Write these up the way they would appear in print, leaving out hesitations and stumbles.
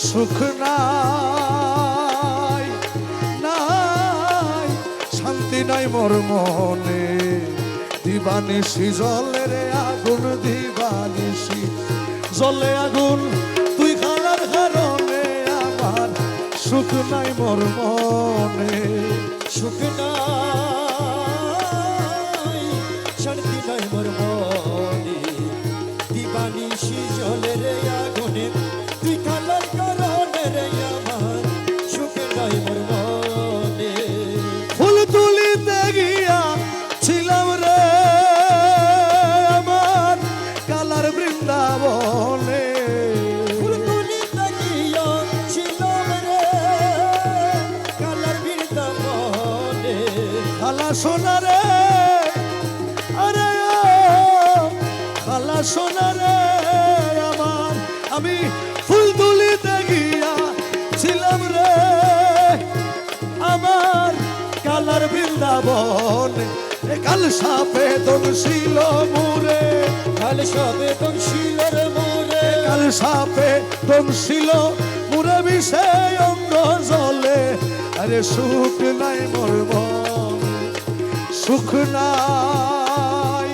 সুখ নাই নাই শান্তি নাই মোর মনে দিবানিশি জলে রে আগুন দিবানিশি জলে আগুন তুই খালার কারণে আমার সুখ নাই মোর মনে সুখ নাই শান্তি নাই মোর মনে দিবানিশি জলে রে আগুনে তুই খালার কারণে রে আমার সুখ নাই মোর মনে ফুল তুলিতে গিয়া ছিলাম রে আমার কালার বৃন্দাবনে ফুল তুলিতে গিয়া ছিলাম রে কালার বৃন্দাবনে খালা সোনা রে আরে ও খালা সোনা রে আমার আমি ফুল তুলিতে গিয়া ছিলাম রে আমার কালার বৃন্দাবনে কাল সাপে দংশিল মুরে কাল সবে দংশিল রে মোরে কাল সাপে দংশিল মুরে বিষে অঙ্গ জলে আরে সুখ নাই মোর মনে সুখ নাই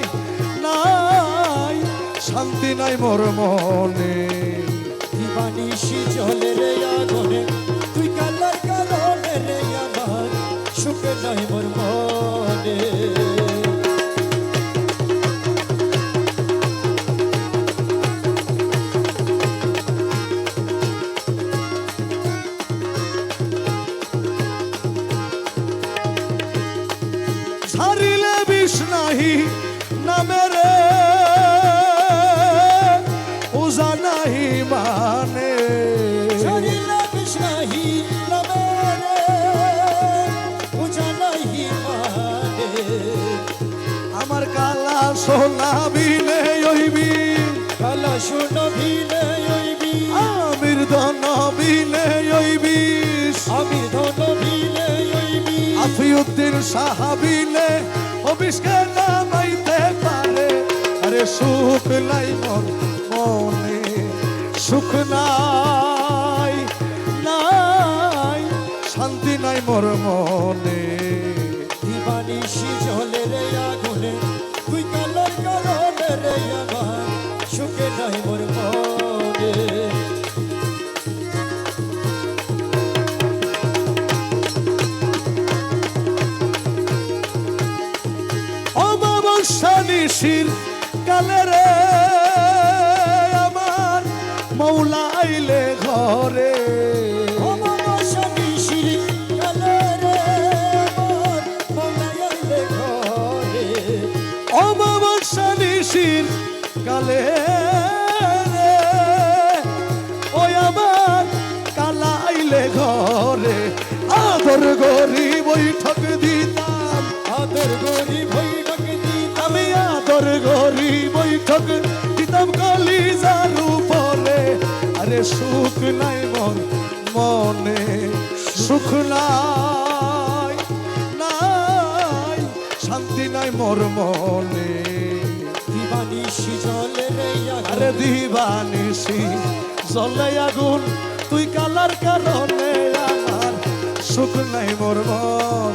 নাই শান্তি নাই মোর মনে দিবানিশি জলে রে আগুনে তুই কালার কারণে রে আমার সুখ নাই মোর মনে ছাড়িলে বিষ নাহি নামে রে ওজা নাহি মানে ছাড়িলে বিষ নাহি নামে রে ওজা নাহি মানে আমার কালা সোনা বিনে ওইবি কালা সোনা বিনে ওইবি আমির ধন বিনে ওইবি আমির ধন বিনে ওইবি আফিউদ্দিন সাহাবিলে অবিষ্কে নামাইতে পারে আরে সুখ নাই মোর মনে সুখ নাই নাই শান্তি নাই মোর মনে দিবানিশি জলে রে আগুনে তুই কালার কারণে রে আমার সুখে নাই মোর মনে অমাবস্যা নিশির কালে রে আমার মৌলা আইলে ঘরে অমাবস্যা নিশির কালে রে আমার মৌলা আইলে ঘরে অমাবস্যা নিশির কালে রে ওই আমার কালা আইলে ঘরে আদর গরি বৈঠক দিতাম আদর গরি বৈঠক দিতাম আমি আদর গরি বৈঠক দিতাম কলিজার উপরে আরে সুখ নাই মোর মনে সুখ নাই নাই শান্তি নাই মোর মনে দিবানিশি জলে রে আরে দিবানিশি জলে আগুন তুই কালার কারণে আমার সুখ নাই মোর মন